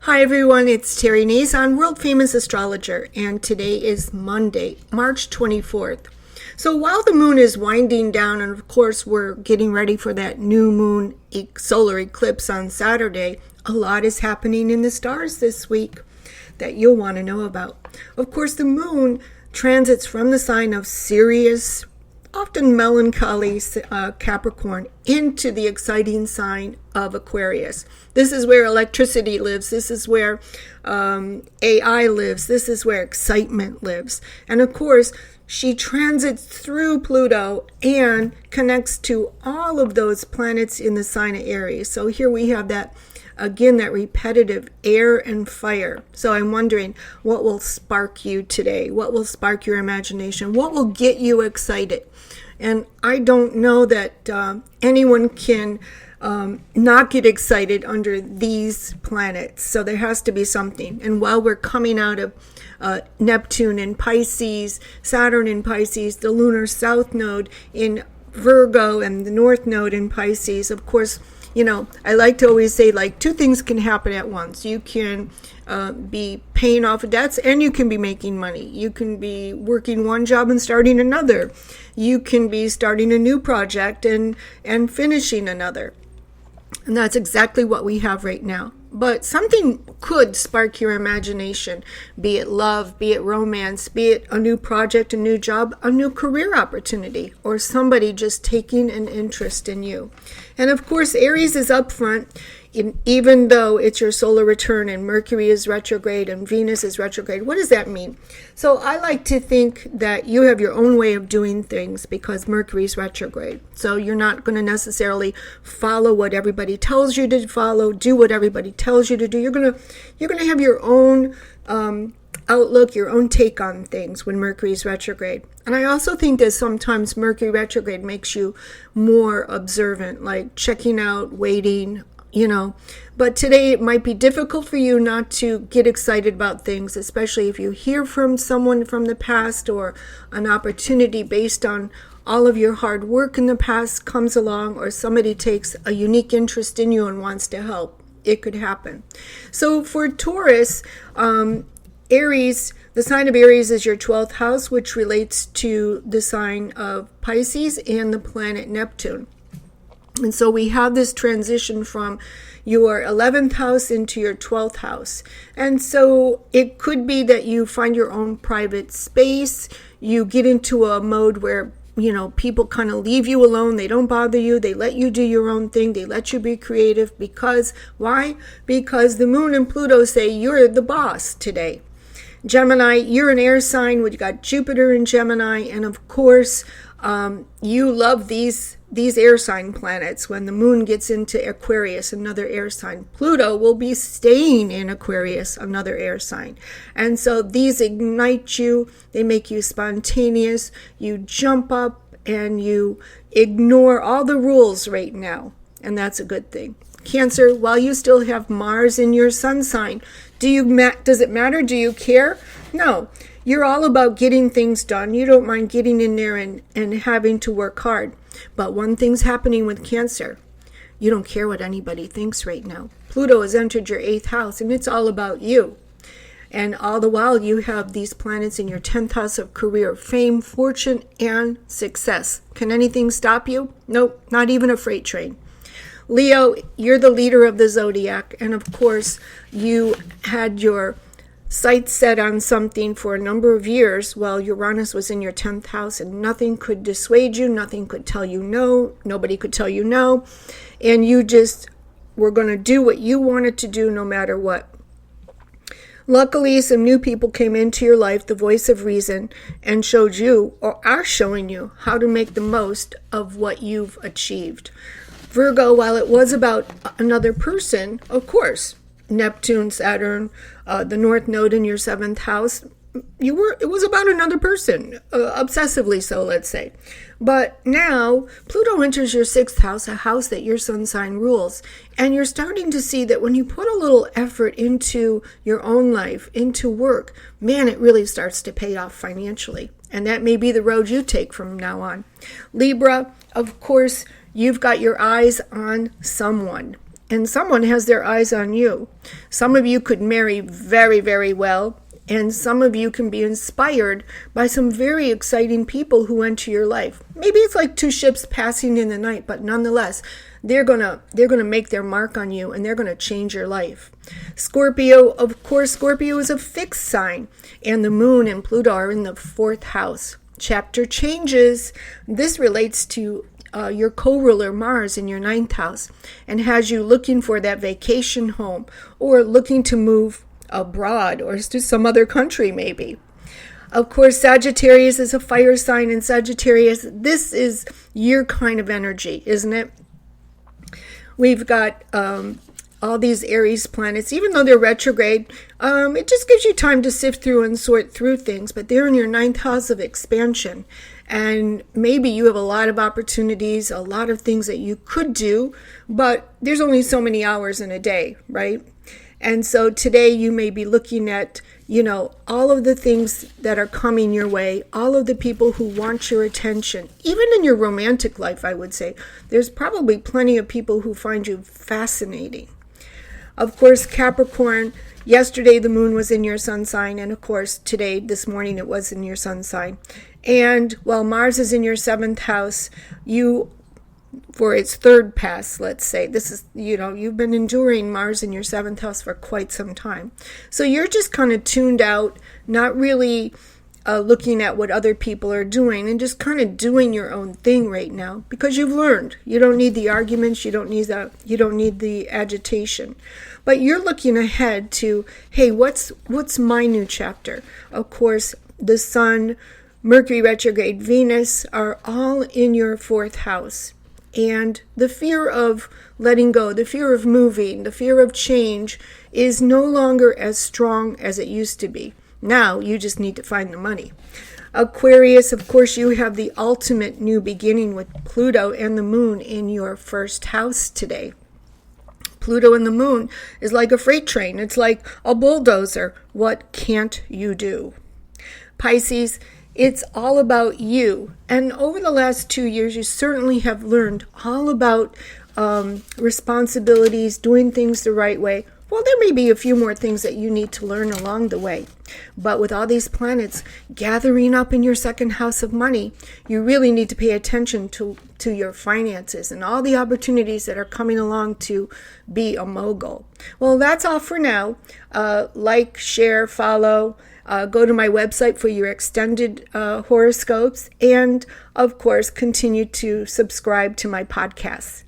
Hi everyone, it's Terry Nazon, world famous astrologer, and today is Monday, March 24th. So while the moon is winding down, and of course we're getting ready for that new moon solar eclipse on Saturday, a lot is happening in the stars this week that you'll want to know about. Of course, the moon transits from the sign of Sirius, often melancholy Capricorn, into the exciting sign of Aquarius. This is where electricity lives. This is where AI lives. This is where excitement lives. And of course, she transits through Pluto and connects to all of those planets in the sign of Aries. So here we have that, again, that repetitive air and fire. So I'm wondering, what will spark you today? What will spark your imagination? What will get you excited? And I don't know that anyone can not get excited under these planets. So there has to be something. And while we're coming out of Neptune in Pisces, Saturn in Pisces, the lunar south node in Virgo, and the north node in Pisces, of course, you know, I like to always say, like, two things can happen at once. You can be paying off debts, and you can be making money. You can be working one job and starting another. You can be starting a new project and finishing another. And that's exactly what we have right now. But something could spark your imagination, be it love, be it romance, be it a new project, a new job, a new career opportunity, or somebody just taking an interest in you. And of course, Aries is up front, even though it's your solar return and Mercury is retrograde and Venus is retrograde. What does that mean? So I like to think that you have your own way of doing things because Mercury is retrograde. So you're not going to necessarily follow what everybody tells you to follow, do what everybody tells you to do. You're going to have your own outlook, your own take on things when Mercury is retrograde. And I also think that sometimes Mercury retrograde makes you more observant, like checking out, waiting, you know. But today it might be difficult for you not to get excited about things, especially if you hear from someone from the past or an opportunity based on all of your hard work in the past comes along, or somebody takes a unique interest in you and wants to help. It could happen. So for Taurus, Aries, the sign of Aries is your 12th house, which relates to the sign of Pisces and the planet Neptune. And so we have this transition from your 11th house into your 12th house. And so it could be that you find your own private space. You get into a mode where, you know, people kind of leave you alone. They don't bother you. They let you do your own thing. They let you be creative. Because, why? Because the moon and Pluto say you're the boss today. Gemini, you're an air sign. We've got Jupiter in Gemini. And of course, you love these air sign planets. When the moon gets into Aquarius, another air sign, Pluto will be staying in Aquarius, another air sign. And so these ignite you. They make you spontaneous. You jump up and you ignore all the rules right now. And that's a good thing. Cancer, while you still have Mars in your sun sign, does it matter? Do you care? No. You're all about getting things done. You don't mind getting in there and having to work hard. But one thing's happening with Cancer. You don't care what anybody thinks right now. Pluto has entered your 8th house, and it's all about you. And all the while, you have these planets in your 10th house of career, fame, fortune, and success. Can anything stop you? Nope, not even a freight train. Leo, you're the leader of the zodiac. And of course, you had your sights set on something for a number of years while Uranus was in your 10th house, and nothing could dissuade you. Nothing could tell you no. Nobody could tell you no. And you just were going to do what you wanted to do no matter what. Luckily, some new people came into your life, the voice of reason, and showed you, or are showing you, how to make the most of what you've achieved. Virgo, while it was about another person, of course, Neptune, Saturn, the North Node in your 7th house, it was about another person, obsessively so, let's say. But now, Pluto enters your 6th house, a house that your sun sign rules. And you're starting to see that when you put a little effort into your own life, into work, man, it really starts to pay off financially. And that may be the road you take from now on. Libra, of course, you've got your eyes on someone. and someone has their eyes on you. Some of you could marry very, very well, and some of you can be inspired by some very exciting people who enter your life. Maybe it's like two ships passing in the night, but nonetheless, they're gonna make their mark on you, and they're gonna change your life. Scorpio, of course, Scorpio is a fixed sign, and the moon and Pluto are in the 4th house. Chapter changes. This relates to your co-ruler Mars in your 9th house, and has you looking for that vacation home, or looking to move abroad or to some other country maybe. Of course, Sagittarius is a fire sign, and Sagittarius, this is your kind of energy, isn't it? We've got all these Aries planets, even though they're retrograde, it just gives you time to sift through and sort through things, but they're in your 9th house of expansion. And maybe you have a lot of opportunities, a lot of things that you could do, but there's only so many hours in a day, right? And so today you may be looking at, all of the things that are coming your way, all of the people who want your attention, even in your romantic life, I would say. There's probably plenty of people who find you fascinating. Of course, Capricorn, yesterday the moon was in your sun sign, and of course today, this morning, it was in your sun sign. And while Mars is in your 7th house, for its 3rd pass, let's say, this is, you've been enduring Mars in your 7th house for quite some time. So you're just kind of tuned out, not really looking at what other people are doing, and just kind of doing your own thing right now, because you've learned. You don't need the arguments, you don't need the agitation. But you're looking ahead to, hey, what's my new chapter? Of course, the Sun, Mercury retrograde, Venus are all in your 4th house. And the fear of letting go, the fear of moving, the fear of change is no longer as strong as it used to be. Now you just need to find the money. Aquarius, of course, you have the ultimate new beginning with Pluto and the moon in your 1st house today. Pluto and the moon is like a freight train. It's like a bulldozer. What can't you do? Pisces, it's all about you. And over the last 2 years, you certainly have learned all about responsibilities, doing things the right way. Well, there may be a few more things that you need to learn along the way. But with all these planets gathering up in your 2nd house of money, you really need to pay attention to your finances and all the opportunities that are coming along to be a mogul. Well, that's all for now. Like, share, follow. Go to my website for your extended horoscopes. And, of course, continue to subscribe to my podcasts.